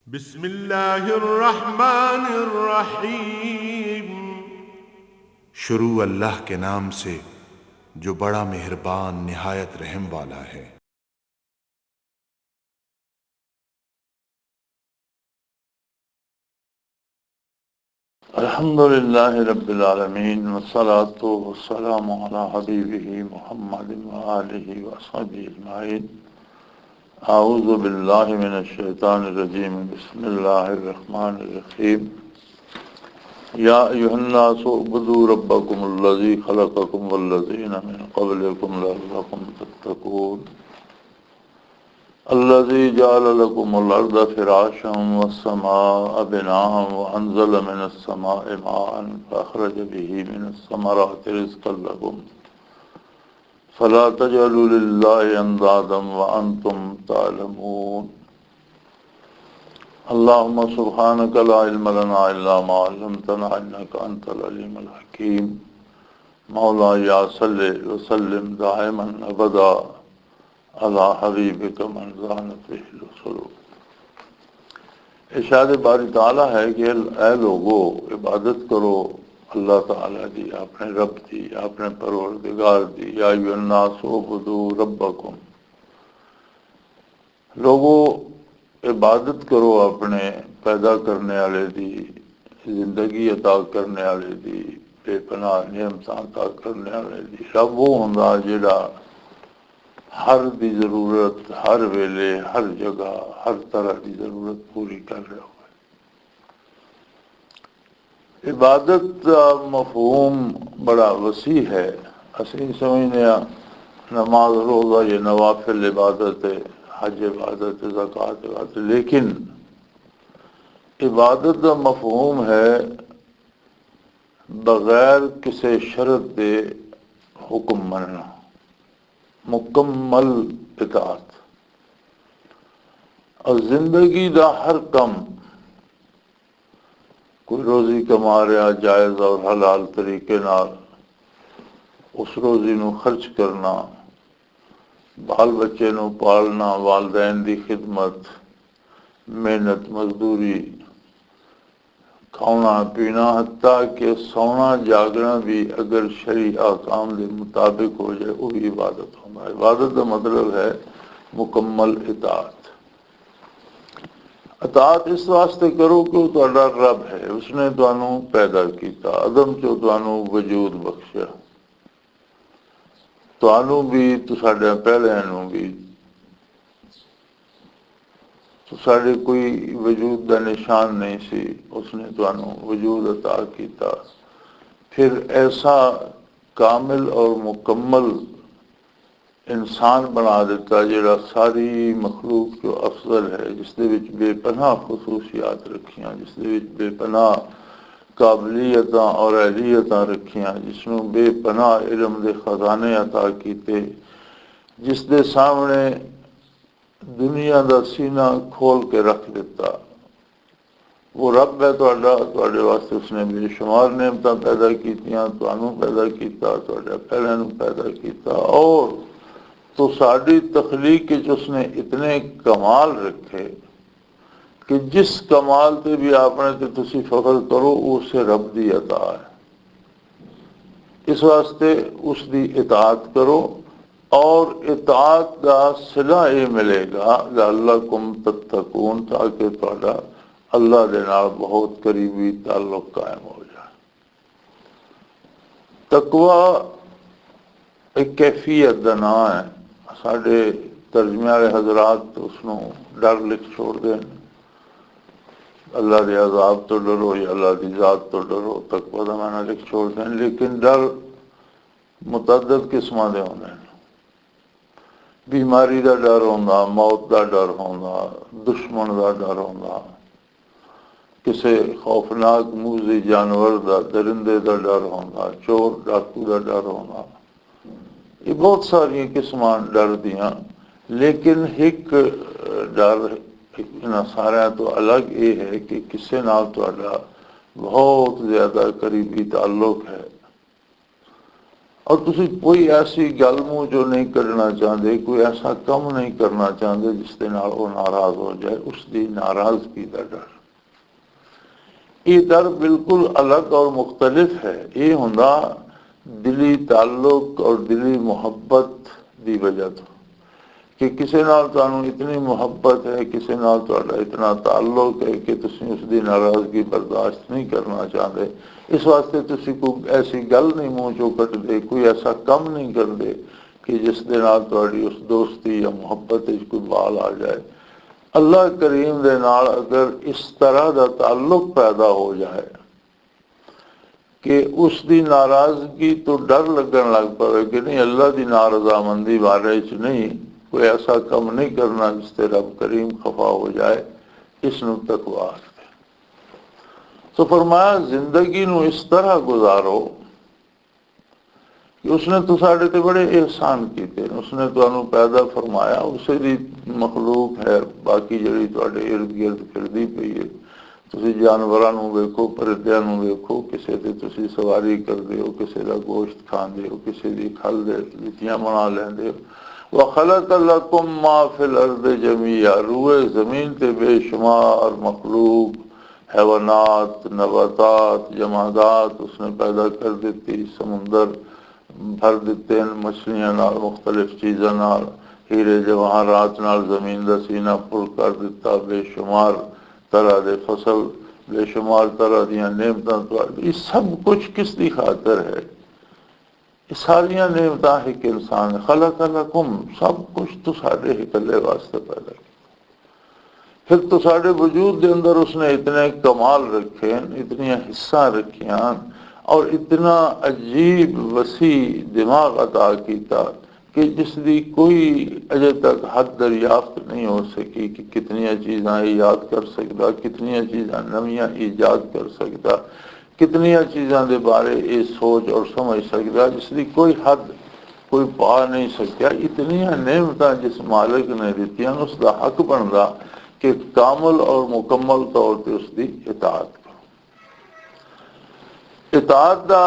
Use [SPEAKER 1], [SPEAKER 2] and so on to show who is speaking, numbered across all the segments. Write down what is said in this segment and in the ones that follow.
[SPEAKER 1] बिस्मिल्लाहिर्रहमानिर्रहीम। शुरू अल्लाह के नाम से जो बड़ा मेहरबान निहायत रहम वाला है।
[SPEAKER 2] अल्हम्दुलिल्लाहि रब्बिल आलमीन वस्सलातु वस्सलामु अला हबीबिही मुहम्मदिन व आलिहि व अस्हबिहि अजमाइन। अऊज़ु बिल्लाहि मिनश शैतानिर रजीम। बिस्मिल्लाहिर रहमानिर रहीम। या अय्युहन्नासु उब्दू रब्बकुमुल्लज़ी खलक़कुम वल्लज़ीना मिन क़ब्लिकुम लअल्लकुम तत्तक़ून। अल्लज़ी जअल लकुमुल अर्ज़ फ़िराशम वस्समाअ बिनाअन व अंज़ल मिनस समाइ माअन फ़अख़रज बिही मिनस समराति रिज़्क़न लकुम फ़ला तजअलू लिल्लाहि अंदादन व अंतुम तालमून। अल्लाहुम्मा सुब्हानका ला इल्म लना इल्ला मा अल्लमतना इन्नका अंतल अलीमुल हकीम। मौला या सल्लि व सल्लिम दाइमन अबदा अला हबीबिका मन ज़ानत बिहिल सुरूर। इरशाद बारी ताला है कि ऐ लोगो इबादत करो अल्लाह ताला दी, अपने रब दी, अपने परवरदिगार दी। या अय्युहन्नासु उब्दू रब्बकुम, लोगो इबादत करो अपने पैदा करने वाले दी, जिंदगी अता करने वाले दी, बेपनाह नियमतां अता करने वाले दी। रब वो हुंदा जिहड़ा हर दी जरूरत हर वेले हर जगह हर तरह की जरूरत पूरी कर रहा हो। इबादत का मफहूम बड़ा वसी है। असं समझने नमाज रोज़ा ये नवाफिल इबादत है, हज इबादत है, ज़कात इबादत है, लेकिन इबादत का मफहूम है बगैर किसी शर्त के हुक्म मनना, मुकम्मल इताअत। और जिंदगी का हर कम, कोई रोजी कमा रहा जायज़ और हलाल तरीके नाल उस रोजी नू खर्च करना, बाल बच्चे नू पालना, वालदैन की खिदमत, मेहनत मजदूरी, खाना पीना, हत्ता के सोना जागना भी अगर शरी आकाम के मुताबिक हो जाए वो भी इबादत होना। इबादत का मतलब है मुकम्मल इताअत। इताअत इस वास्ते करो कि वो तुहाडा रब है, उसने तुहानू पैदा किया, अदम चो तुहानू वजूद बख्शिया, तुहानू भी तुसाडे पहलियां नू भी। साढ़े कोई वजूद का निशान नहीं सी, उसने तुहानू वजूद अता किया। फिर ऐसा कामिल और मुकम्मल इंसान बना दिता जिहड़ा सारी मखलूक जो अफजल है, जिसदे विच बेपनाह खसूसियात रखियां, जिसदे विच बेपनाह काबलियत और अहलियत रखियां, जिसनों बेपनाह इल्म के खजाने अता किते, जिसदे सामने दुनिया का सीना खोल के रख दिता। वो रब है तुहाडा, तुहाडे वास्ते उसने बेशुमार नेमतां पैदा कीतियां, तुहानू पैदा किया, तुहाडे पहलियां नू पैदा किया। और तो साड़ी तखलीक उसने इतने कमाल रखे कि जिस कमाल से भी आपने ते तुसी फख्र करो उसे रब दी अता है। इस वास्ते उसकी इताअत करो और इताअत का सिला ये मिलेगा लअल्लकुम तत्तकून, ताकि तुहाडा अल्लाह दे नाल बहुत करीबी ताल्लुक कायम हो जाए। तकवा एक कैफियत का नाम है। साढ़े तर्जमे वाले हजरात उसनों डर लिख छोड़ते हैं, अल्लाह के अजाब तो डरो या अल्लाह की जात तो डरो, तकवा का माना लिख छोड़ते हैं। लेकिन डर मुतअद्दिद किस्मां दे होंदे हैं। बीमारी का डर होंदा, मौत का डर होंदा, दुश्मन का डर होंदा, किसी खौफनाक मूजी जानवर का, दरिंदे का डर होंदा, चोर डाकू का डर होंदा। ये बहुत सारिया किस्म डर दियाँ, लेकिन एक डर इन्हां सारिया तो अलग ये है कि किसी नाल तुहाडा बहुत ज्यादा करीबी ताल्लुक है और तुसी कोई ऐसी गल मूँह चो नहीं करना चाहते, कोई ऐसा कम नहीं करना चाहते जिसके नाल वो नाराज हो जाए, उसकी नाराजगी का डर। ये डर बिल्कुल अलग और मुख्तलिफ है। ये होंदा दिली ताल्लुक और दिली मुहब्बत की वजह तो कि किसी नाल तुहानू इतनी मुहब्बत है, किसी नाल तुहाडा इतना ताल्लुक है कि तुसी उसकी नाराजगी बर्दाश्त नहीं करना चाहते। इस वास्ते तुसी कोई ऐसी गल नहीं मूँह चो कटदे, कोई ऐसा कम नहीं करते कि जिस दे नाल तुहाडी उस दोस्ती या मुहब्बत कोई बाल आ जाए। अल्लाह करीम दे नाल अगर इस तरह का ताल्लुक पैदा हो जाए कि उसकी नाराजगी तो डर लगन लग पवे कि नहीं, अल्लाह की नारजामंदी बारे च नहीं, कोई ऐसा कम नहीं करना जिससे रब करीम खफा हो जाए, इसनू तकवा आखदे। तो फरमाया जिंदगी नू इस तरह गुजारो कि उसने तो साढ़े ते बड़े एहसान किए, उसने तुहानू पैदा फरमाया, उसे दी मखलूक है बाकी जिहड़ी तुहाडे इर्द गिर्द फिरदी पई है। तुसी जानवरां नू वेखो, परिंदिआं नू वेखो, किसी ते तुसी सवारी करदे हो, किसी दा गोश्त खांदे हो, किसी दी खल दे लितियां बना लैंदे हो। वखलक लकुम मा फिल अर्द जमीआ, रूए जमीन ते बेशुमार मखलूक, हैवानात, नबातात, जमादात उसने पैदा कर दी। समुंदर भर दिते हैं मछलियां नाल, मुख्तलिफ चीज़ों नाल, हीरे जवाहरात नाल जमीन का सीना पुर कर दिता। बेशुमार तरह के फसल, बेशुमार तरह दियां नेमतां। ये सब कुछ किस दी खातर है? ये सारिया नेमतां एक इंसान खलक लकुम, सब कुछ तो साढ़े इकल्ले वास्ते पैदा किया। फिर तो साढ़े वजूद के अंदर उसने इतने कमाल रखे, इतनी हिस्सा रखिया और इतना अजीब वसी दिमाग अता किया कि जिसकी कोई अजे तक हद दरियाफ्त नहीं हो सकी कि कितनी चीज़ां याद कर सकता, कितनी चीज़ां नवियां ईजाद कर सकता, कितनी चीज़ों के बारे ये सोच और समझ सकता जिसकी कोई हद कोई पा नहीं सकिया। इतनियां नेमतां जिस मालिक ने दित्तियां, उसका हक बनता कि कामल और मुकम्मल तौर पर उसकी इताअत करो। इताअत का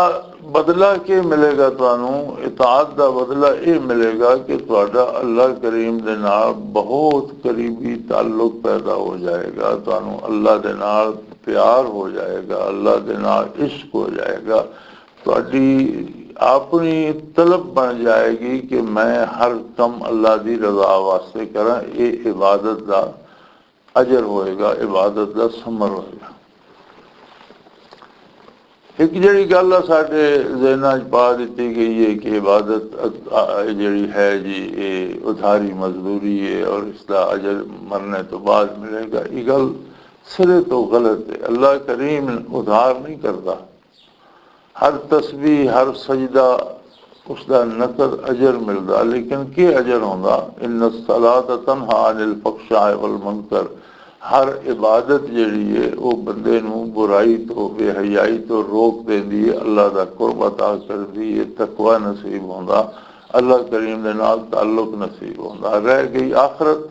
[SPEAKER 2] बदला क्या मिलेगा तुहानू? इताअत का बदला ये मिलेगा कि तुहाडा अल्लाह करीम दे नाल बहुत करीबी ताल्लुक पैदा हो जाएगा, तुहानू अल्लाह दे नाल प्यार हो जाएगा, अल्लाह के नाल इश्क हो जाएगा। तुहाडी अपनी तलब बन जाएगी कि मैं हर कम अल्लाह की रजा वास्ते करा। ये इबादत का अजर होएगा, इबादत का समर होएगा। एक जी गल साढ़े ज़हनां च पा दी गई है कि इबादत जी है जी ये उधारी मजदूरी है और इसका अजर मरने तो बाद मिलेगा। ये गल सिरे तो गलत है। अल्लाह करीम उधार नहीं करता। हर तस्बीह, हर सजदा उसका नकद अजर मिलता, लेकिन के अजर होंदा? इन्ना सलात तन्हा अनिल फहशाए वल मुनकर। हर इबादत जिहड़ी है वो बंदे नू बुराई तो, बेहयाई तो रोक देंदी है, अल्लाह का कुर्ब अता करदी है, तकवा नसीब होंदा, अल्लाह करीम दे नाल ताल्लुक नसीब होंदा। रह गई आखरत।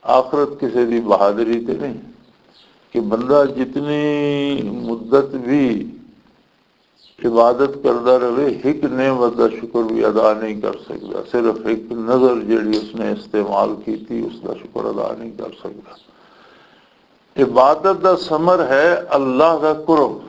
[SPEAKER 2] आखरत किसी की बहादुरी ते नहीं कि बंदा जितनी मुद्दत भी इबादत करता रहे, एक नेमत का शुक्र भी अदा नहीं कर सकता। सिर्फ एक नज़र जिहड़ी उसने इस्तेमाल की थी उसका शुक्र अदा नहीं कर सकता। इबादत का समर है अल्लाह का कुर्ब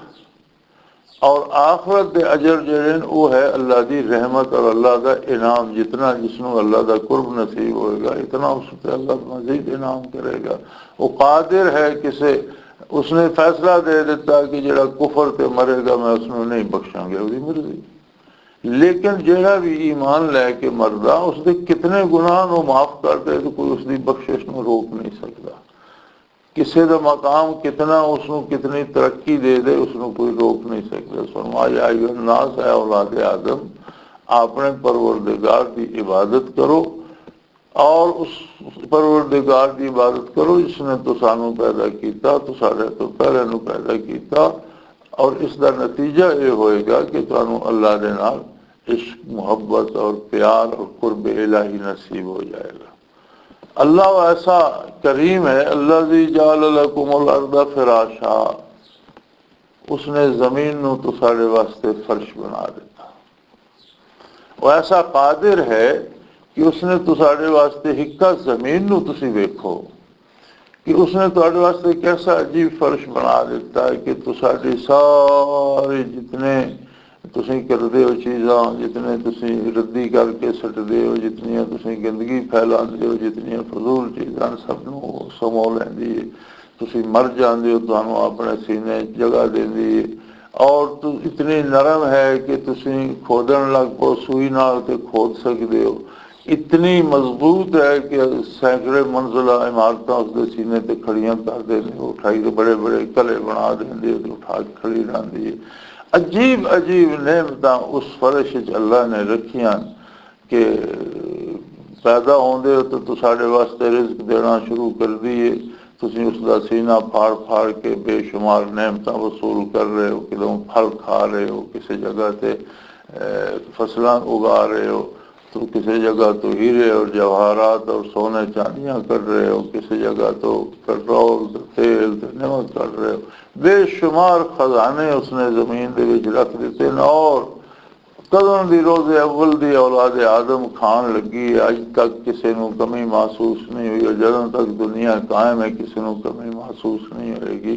[SPEAKER 2] और आखरत के अजर जिहड़े वो है अल्लाह की रहमत और अल्लाह का इनाम। जितना जिसनों अल्लाह का कुर्ब नसीब होएगा, इतना उस पर अल्लाह मजीद इनाम करेगा। वो कादिर है किसे, उसने फैसला दे दिता कि जिहड़ा कुफर ते मरेगा मैं उसनों नहीं बख्शांगे, उसकी मर्जी। लेकिन जिहड़ा भी ईमान लैके मरदा उसके कितने गुनाह नूं माफ कर दे तो कोई उसकी बख्शिश नूं रोक नहीं सकता। किसी का मकाम कितना उसनों कितनी तरक्की दे दे उसनों कोई रोक नहीं सकता। फरमाया नास है औलाद आदम, अपने परवरदिगार की इबादत करो और उस परवरदिगार की इबादत करो जिसने तो सानू पैदा किया, तो साढ़े तो पहले नू पैदा किया। और इसका नतीजा ये होएगा कि तुहानू अल्लाह दे नाल इश्क, मुहब्बत और प्यार और कुर्ब इलाही नसीब हो जाएगा। अल्लाह ऐसा करीम है। अल्लाह ज़ी जाल लकुमुल अर्द फिराशा, उसने जमीन नू तो साढ़े वास्ते फर्श बना दिता। वो ऐसा कादिर है कि उसने तुसाडे वास्ते हिक्का जमीन नू तुसी वेखो कि उसने तुहाडे वास्ते कैसा अजीब फर्श बना दिता है कि तुसाडी सारी जितने तुसी करदे हो चीज़ां, जितने तुसी रद्दी करके सटदे हो, जितनियां तुसी गंदगी फैलांदे हो, जितनियां फजूल चीज़ां सब नू समो लैंदी है। तुसी मर जांदे हो, तुहानू अपने सीने जगह देंदी है और तू इतनी नरम है कि तुसी खोदन लग पो सूई नाल ते खोद सकदे हो। इतनी मजबूत है कि सैकड़े मंजिला इमारत उसके सीने ते खड़ियां कर देने, उठाई के बड़े बड़े कले बना देंगे, उठा के खड़ी रहती है। अजीब अजीब नेमत उस फर्श अल्लाह ने रखियां कि पैदा होंदे हो तो तुसाडे वास्ते रिज़्क देना शुरू कर दिए, तुसी उसका सीना फाड़ फाड़ के बेशुमार नेमत वसूल कर रहे हो, कितों फल खा रहे हो, किसी जगह से फसलां उगा रहे हो, तो किसी जगह तो हीरे और जवाहरात और सोने चांदियां कर रहे हो, किसी जगह तो पेट्रोल तो तेल तो नमक कर रहे हो। बेशुमार खजाने उसने जमीन के विच रख दिते न और कदों दी रोज़े अव्वल दी औलाद आदम खान लगी है, अज तक किसी को कमी महसूस नहीं हुई और जदों तक दुनिया कायम है किसी को कमी महसूस नहीं होएगी।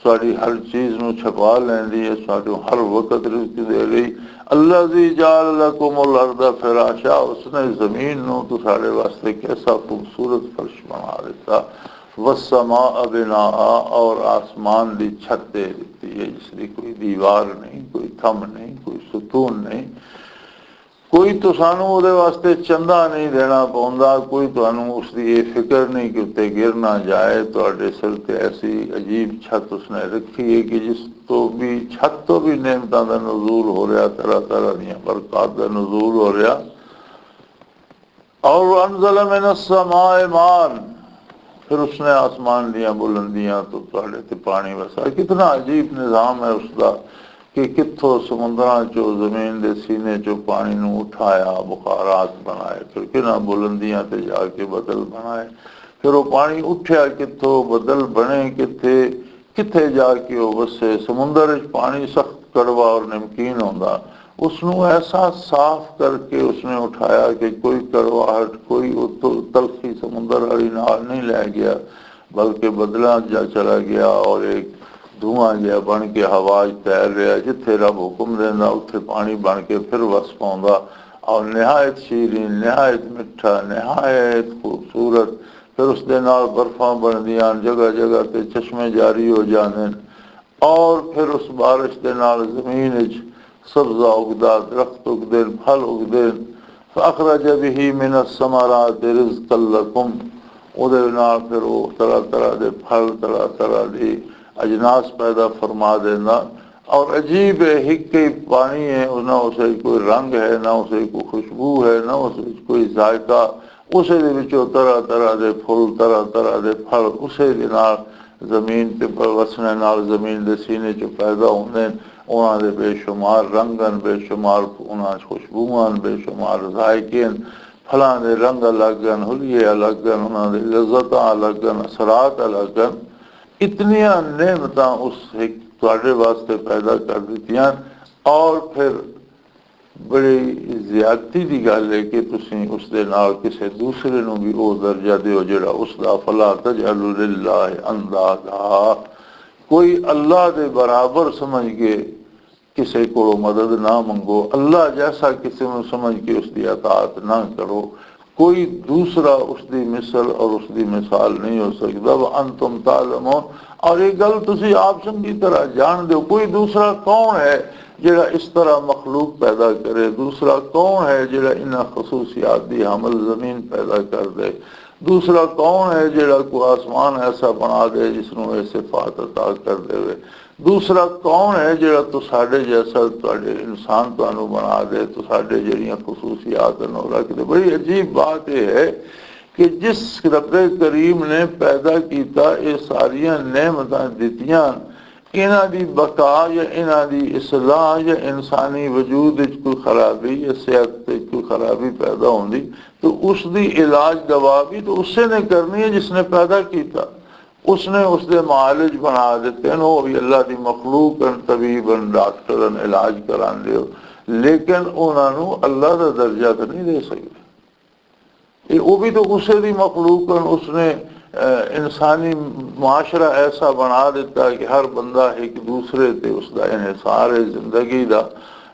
[SPEAKER 2] साड़ी हर चीज़ नू छपा लैंदी है, साडू हर वक्त रिज़्क दे रही। अल्लाह दी जाल लकुमुल अर्द फिराशा, उसने ज़मीन नू तुसाडे वास्ते कैसा खूबसूरत फर्श बना दिता। वस्समा बिना, और आसमान की छत दे दी है जिसकी कोई दीवार नहीं, कोई थम नहीं, कोई सुतून नहीं, कोई तो सानू उहदे वास्ते चंदा नहीं देना पौंदा, कोई तुहानू उसकी ये फिक्र नहीं कि उत्ते गिर ना जाए। तुहाडे सिर ते ऐसी अजीब छत उसने रखी है कि जिस तो भी छत तो भी नेमतां दा नज़ूल हो रहा, तरह तरह दी बरकत दा नज़ूल हो रहा। और अनज़ल मिनस समाए मान, फिर उसने आसमान दिया बुलंदियां तो तुहाडे ते पानी वसा। कितना अजीब निज़ाम है उसका कि कितों समुद्रां चो जमीन के सीने चो पानी नू उठाया, बुखारात बनाए, फिर किना बुलंदियां ते जाके बदल बनाए, फिर वो पानी उठया कितों, बदल बने किथे, किथे जाके वो वसे। समुंदर पानी सख्त कड़वा और नमकीन होंदा, उसनू ऐसा साफ करके उसने उठाया कि कोई कड़वाहट, कोई तलखी समुंदर वाली नाल नहीं लै गया, बल्कि बदला जा चला गया और एक धुआं जहा बन के हवा तैर रहा। जिथे रब हुक्म देंदा उत्थे पानी बन के फिर वस पाउंदा और नहायत शीरीन, नहायत मिठा, नहायत खूबसूरत। फिर उसके नाल बर्फा बनदियां, जगह जगह ते चश्मे जारी हो जाते और फिर उस बारिश के नाल जमीन सब्जा उगदा, दरख्त उगदे, फल उगदे। अखरज बिही मिनस समारात रिज़्क़न लकुम, उहदे नाल फिर वो तरह तरह के फल, तरह तरह की अजनास पैदा फरमा देना। और अजीब है, हिक ही पानी है, ना उसे कोई रंग है, ना उसे कोई खुशबू है, ना उसे कोई जायका। उसे दे विचों तरह तरह के फुल, तरह तरह के फल उसे दे नाल जमीन ते वसने नाल जमीन के सीने चो पैदा होंदे। उन्होंने बेशुमार रंगन, बेशुमार उन्होंने खुशबूआं, बेशुमार जायके, फलों के रंग अलग हैं, हुलिये अलग हैं, उन्होंने लज़्ज़त अलग हैं, असरात अलग हैं। इतनिया नेमत उस तुहाडे वास्ते पैदा कर दित्तियां। और फिर बड़ी ज्यादती की गल है कि तुसीं उसदे नाल किसी दूसरे नूं भी वो दर्जा दिओ जिहड़ा उसदा। फला तजअलू लिल्लाहि अंदादा, कोई अल्लाह के बराबर समझ के किसी को मदद ना मंगो, अल्लाह जैसा किसी को समझ के उसकी अतात ना करो। कोई दूसरा उसकी मिसल और उसकी मिसाल नहीं हो सकता। वह अंतुम तालमून, और ये गल तुसी आप चंगी तरह जान दो, कोई दूसरा कौन है जिहड़ा इस तरह मखलूक पैदा करे, दूसरा कौन है जिहड़ा इन्हां खसूसियात दी हमल जमीन पैदा कर दे, दूसरा कौन है जिहड़ा को आसमान ऐसा बना दे जिसनों ये सिफात अता कर देवे, दूसरा कौन है जिहड़ा तुसाडे जैसा तुहाडे इंसान तुहानू बना दे, तुसाडे जिहड़ियां खसूसियात नूं रख दे। बड़ी अजीब बात यह है कि जिस रब्बे करीम ने पैदा किया ये सारिया नेमतां दित्तियां, इन्हां दी बका या इन्हां दी इसलाह या इंसानी वजूद विच कोई खराबी या सेहत ते कोई खराबी पैदा होंदी तो उसकी इलाज दवा भी तो उससे ने करनी है जिसने पैदा किया। उसने उसके मालिज बना देते हैं, वो भी अल्लाह की मखलूक तबीबन डॉक्टरन इलाज करांदे हो। लेकिन उन्होंने अल्लाह का दर्जा तो नहीं दे सकते। वो भी तो उसे दी मखलूक, उसने इंसानी माशरा ऐसा बना दिता कि हर बंदा एक दूसरे ते उसका इन्हिसार है जिंदगी का।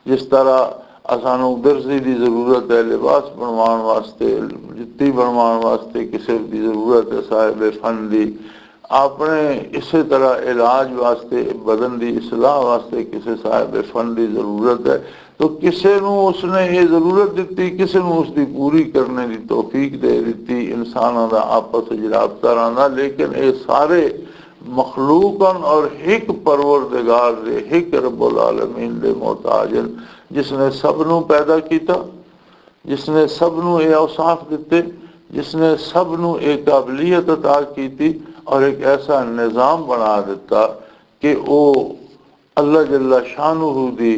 [SPEAKER 2] जिस तरह असानू दर्जी की जरूरत है लिबास बनवाने वास्ते, जुत्ती बनवाने वास्ते किसी की जरूरत है साहिब फन की, अपने इसी तरह इलाज वास्ते बदन की इसलाह वास्ते किसी साहिब फन की जरूरत है। तो किसी उसने ये जरूरत दी, किसी उसकी पूरी करने की तौफीक दे दी। इंसानों का आपस में राबता रहा, लेकिन ये सारे मखलूकन और एक परवरदिगार दे, एक रब्बुल आलमीन दे मोहताजन, जिसने सबनों पैदा किया, जिसने सबनों ये औसाफ दिते, जिसने सबनों एक काबिलियत अता की थी और एक ऐसा निज़ाम बना दिता कि वो अल्लाह जल्ला शानुहु दी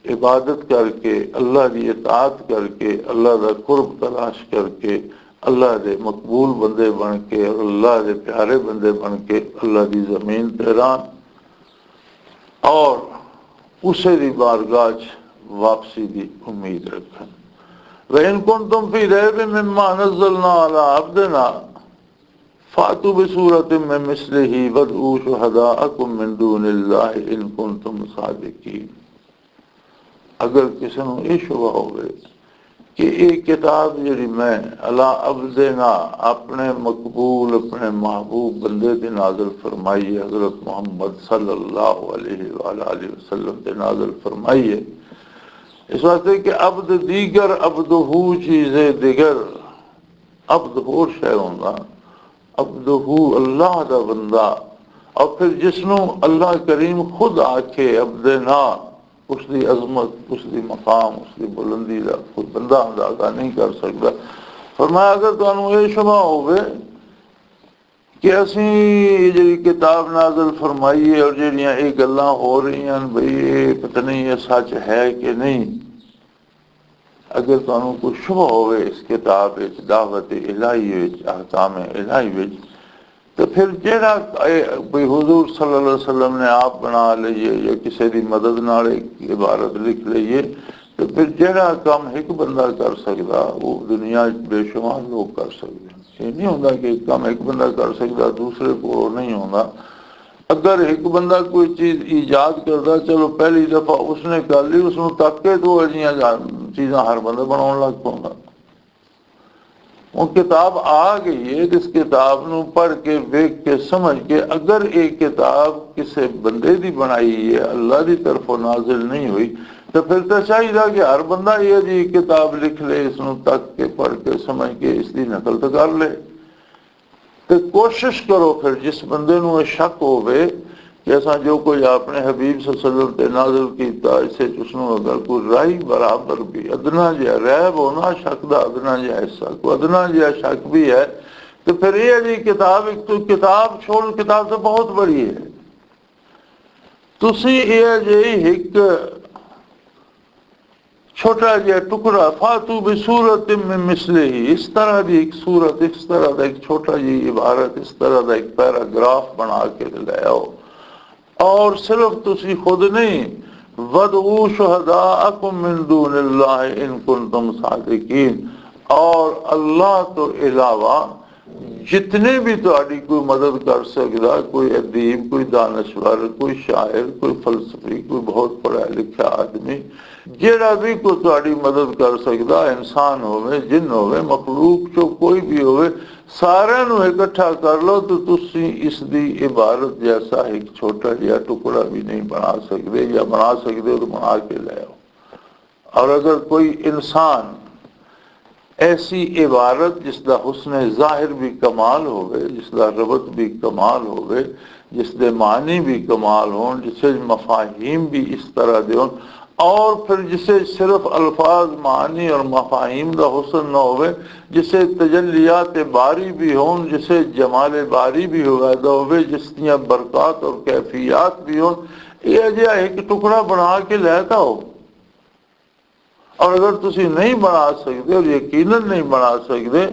[SPEAKER 2] इबादत करके, अल्लाह की इताअत करके, अल्लाह का कुर्ब तलाश करके, अल्लाह के मकबूल बंदे बन के और अल्लाह के प्यारे बंदे बन के अल्लाह की ज़मीन तैरान और उसे दी बारगाह वापसी की उम्मीद रखन। वइन कुंतुम फी रैब मिम्मा नज़्ज़लना अला अब्दिना फातू बिसूरतिम मिन मिस्लिही वदऊ शुहदाअकुम मिन दूनिल्लाहि इन कुंतुम सादिकीन। अगर किसी को यह शुबा हो कि एक किताब जी मैं अला अब्दिना अपने मकबूल अपने महबूब बंदे ते नाज़िल फरमाई है, हज़रत मोहम्मद सल्लल्लाहु अलैहि वसल्लम ते नाज़िल फरमाई है। इस वास्ते कि अब्द दीगर अब्दहू चीज़े दिगर, अब्द होर शै होंदा, अब्दहू अल्लाह दा बंदा। और फिर जिसनों अल्लाह करीम खुद आखे अब्दना, उसकी अजमत, उसकी मकाम, उसकी बुलंदी का कोई बंदा अंदाजा नहीं कर सकता। फरमाया अगर तुहानू ये शुबा होवे कि असी जी किताब नाज़िल फरमाई है और जड़ियाँ ये गल्लां हो रही हैं बई ये पता नहीं ये सच है कि नहीं, अगर तुहानू कोई शुबा होवे इस किताब विच, दावत इलाही विच, अहकाम इलाही विच, तो फिर जेड़ा भाई हुजूर सल्लल्लाहु अलैहि वसल्लम ने आप बना लीए या किसी की मदद नाल एक इबारत लिख लीए, तो फिर जेड़ा काम एक बंदा कर सकता वो दुनिया बेशुमार लोग कर सकते। ये नहीं होता कि काम एक बंदा कर सकता दूसरे को नहीं होता। अगर एक बंदा कोई चीज़ ईजाद करता, चलो पहली दफ़ा उसने कर ली, उसनों ताके तो अजियां चीज़ां हर बंदा बनाने लग पाता। वो किताब आ गई है, इस किताब को पढ़ के वेख के समझ के अगर एक किताब किसी बंदे की बनाई है, अल्लाह की तरफों नाजिल नहीं हुई, तो फिर तो चाहिए कि हर बंदा ये जी किताब लिख ले, इसनों तक के पढ़ के समझ के इसकी नकल तो कर ले। तो कोशिश करो फिर जिस बंदे को शक होवे कि असा जो कोई अपने हबीब सल्लल्लाहु अलैहि वसल्लम नाज़िल किया इसे उसनों अगर कोई राही बराबर भी अदना जिहा रैब होना, शक का अदना जिहा हिस्सा को अदना जिहा शक भी है, तो फिर ये जी किताब एक तो किताब छोड़, किताब तो बहुत बड़ी है। तुसी ये जी एक छोटा जिहा टुकड़ा फातू बिसूरत मिन मिस्लिही, इस तरह की एक सूरत, इस तरह का एक छोटा जी इबारत, इस तरह का एक पैराग्राफ बना के ले आओ। और सिर्फ तुसी खुद नहीं, वदऊ शुहदाअकुम मिन दूनिल्लाहि इन कुंतुम सादिकीन, और अल्लाह तो अलावा जितने भी तुहाडी कोई मदद कर सकता, कोई अदीब, कोई दानश्वर, कोई शायर, कोई फलसफी, कोई बहुत पढ़ा लिखा आदमी, जेड़ा भी कोई तुहाडी मदद कर सकता, इंसान होवे, जिन होवे, मखलूक चो कोई भी होवे, सारे इकट्ठा कर लो तो तुसी इसकी इबारत जैसा एक छोटा जिहा टुकड़ा भी नहीं बना सकते, या बना सकते हो तो बना के ले आओ। और अगर कोई इंसान ऐसी इबारत जिसका हुस्न ज़ाहिर भी कमाल होवे, जिसका रबत भी कमाल होवे, जिसके मानी भी कमाल हो, जिसे मफाहिम भी इस तरह दे, और फिर जिसे सिर्फ अल्फाज मानी और मफाहिम का हुस्न न होवे, जिसे तजल्लियात बारी भी हों, जिसे जमाल बारी भी पैदा होवे, जिसकी बरक़ात और कैफियत भी हो, यह जो एक टुकड़ा बना के लेता हो। और अगर तुसी नहीं बना सकते और यकीनन नहीं बना सकते,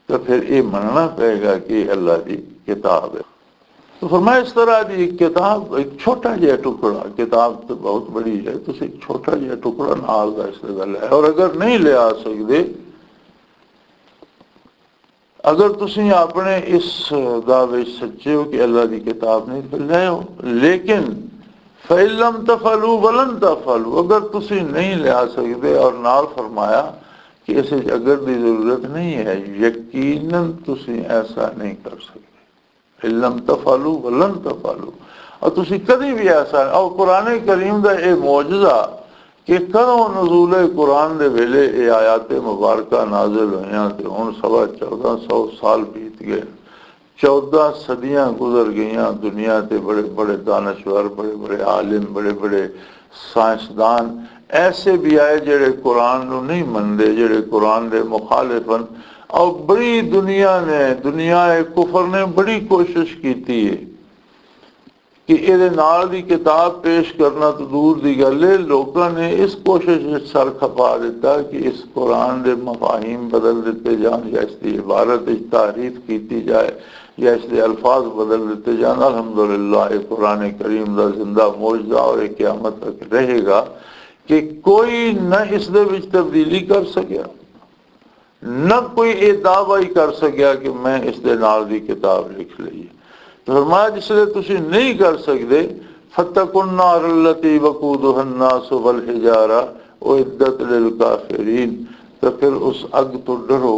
[SPEAKER 2] तो फिर ये मनना पड़ेगा कि अल्लाह की किताब है। तो फरमाया इस तरह की किताब एक छोटा जिहा टुकड़ा, किताब तो बहुत बड़ी है, तो एक छोटा जिहा टुकड़ा नाल दा इसदे गल है। और अगर नहीं ले आ सकते, अगर तुसी अपने इस दावे सच्चे हो कि अल्लाह की किताब नहीं, तो ले आओ। लेकिन फ़इल्लम तफ़अलू वलन तफ़अलू, अगर तुसी नहीं ले आ सकते, और नाल फरमाया कि इसे अगर की जरूरत नहीं है, यकीनन तुसी ऐसा नहीं कर सकते। फ़इल्लम तफ़अलू वलन तफ़अलू, और तुसी कभी भी ऐसा। और कुरान करीम का यह मौजज़ा कि कदों नज़ूल कुरान दे वेले ये आयाते मुबारका नाजिल हुई, तो हुण 1450 साल बीत गए, 14 सदियां गुजर गई। दुनिया के बड़े बड़े दानश्वर, बड़े बड़े आलिम, बड़े बड़े साइंसदान ऐसे भी आए जेड़े कुरान को नहीं मनते, जेड़े कुरान के मुखालिफन। और बड़ी दुनिया ने, दुनिया कुफर ने बड़ी कोशिश की है कि ये नाल दी किताब पेश करना तो दूर की गल है, लोगों ने इस कोशिश में सर खपा दिता कि इस कुरान के मफाहिम बदल दिते जान, या इसकी इबारत तारीफ की जाए, या इसके अल्फाज बदल दिते जान। अल्हम्दुलिल्लाह ये कुरान करीम का जिंदा मौजज़ा और ये क़यामत तक रहेगा कि कोई न इस तब्दीली कर सकिया, न कोई ये दावा ही कर सकिया कि मैं इसके नाल दी किताब लिख ली है। तो फरमाया जिसलिए तुसी नहीं कर सकते, फत्तकुन नार अल्लती वकूदुहा अन्नास वल हिजारा उइद्दत लिल काफिरीन, तो फिर उस अग तो डरो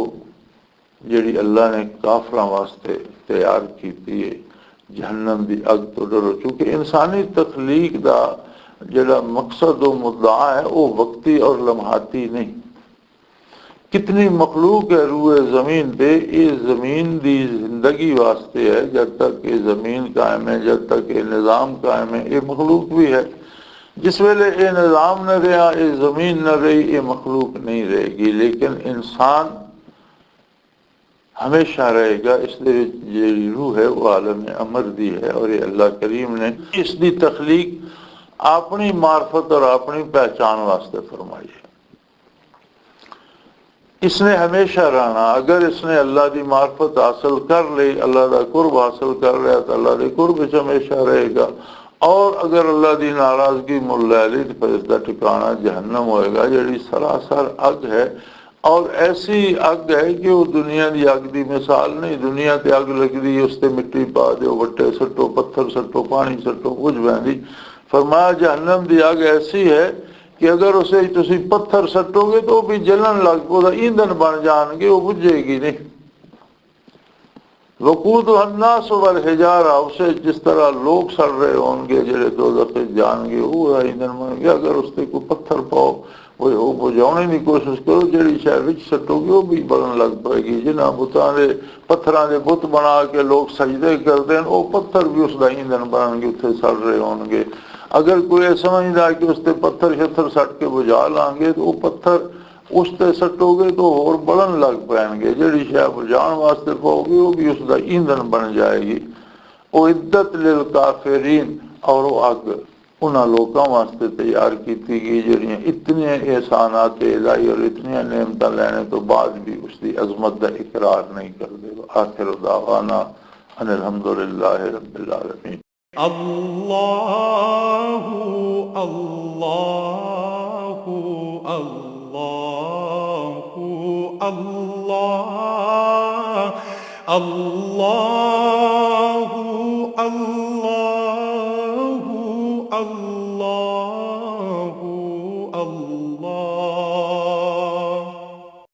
[SPEAKER 2] जिहड़ी अल्लाह ने काफरां वास्ते तैयार की है, जहन्नम की अग तो डरो। क्योंकि इंसानी तखलीक का जिहड़ा मकसद व मुद्दा है वो वक्ती और लम्हाती नहीं। कितनी मखलूक है रूए ज़मीन पे, ये ज़मीन की जिंदगी वास्ते है। जब तक ये ज़मीन कायम है, जब तक ये निज़ाम कायम है, ये मखलूक भी है। जिस वेले ये निज़ाम न रहा, ये ज़मीन न रही, ये मखलूक नहीं रहेगी। लेकिन इंसान हमेशा रहेगा। इसलिए जी रूह है वो आलम अमर दी है, और ये अल्लाह करीम ने इसकी तखलीक अपनी मार्फत और अपनी पहचान वास्ते फरमाई है। इसने हमेशा रहना। अगर इसने अल्लाह की मार्फत हासिल कर ली, अल्लाह का कुर्ब हासिल कर लिया, तो अल्लाह के कुर्ब विच हमेशा रहेगा। और अगर अल्लाह की नाराजगी मुल लै ली, तो फिर इसका ठिकाना जहन्नम होएगा, जी सरासर अग है। और ऐसी अग है कि वो दुनिया की अग की मिसाल नहीं। दुनिया ते अग लगती, उसते मिट्टी पा दो, वट्टे सट्टो, पत्थर सट्टो, पानी सट्टो, बुझ पैंदी। फरमाया जहन्नम की अग ऐसी है कि अगर उसे तुसी पत्थर सट्टोगे तो भी जलन लग पो, ईंधन बन जाएंगे, वो बुझेगी नहीं। वकूद अन्नास वल हिजारा, उसे जिस तरह लोग सड़ रहे होंगे जेड़े दोज़ख जाएंगे, वो ईंधन बन गया। अगर उससे कोई पत्थर पाओ, वो बुझाने की कोशिश करो, जी शायद विच सट्टोगे वो भी बलन लग पाएगी। जिन्हें बुतों के पत्थर के बुत बना के लोग सजदे करते हैं, वो पत्थर भी उसका ईंधन बननगे, उत्थे सड़ रहे होंगे। अगर कोई समझदा कि उसते पत्थर शत्थर सट के बुझा लांगे, तो वो पत्थर उसते सट्टोगे तो और बढ़न लग पैणगे। जी शह बुझाण वास्ते पाओगे वो भी उसका ईंधन बन जाएगी। वो इद्दत लिल काफिरीन, और वो अग उन्होंने लोगों वास्ते तैयार की गई जड़ियाँ इतने एहसानात इलाही और इतनी नेमत लैने तो बाद भी उसकी अजमत का इकरार नहीं कर दे। आखिर दावाना अनिल हम्दुलिल्लाह रब्बिल आलमीन।
[SPEAKER 3] अल्लाहु अल्लाहु अल्लाहु अल्लाह अल्लाह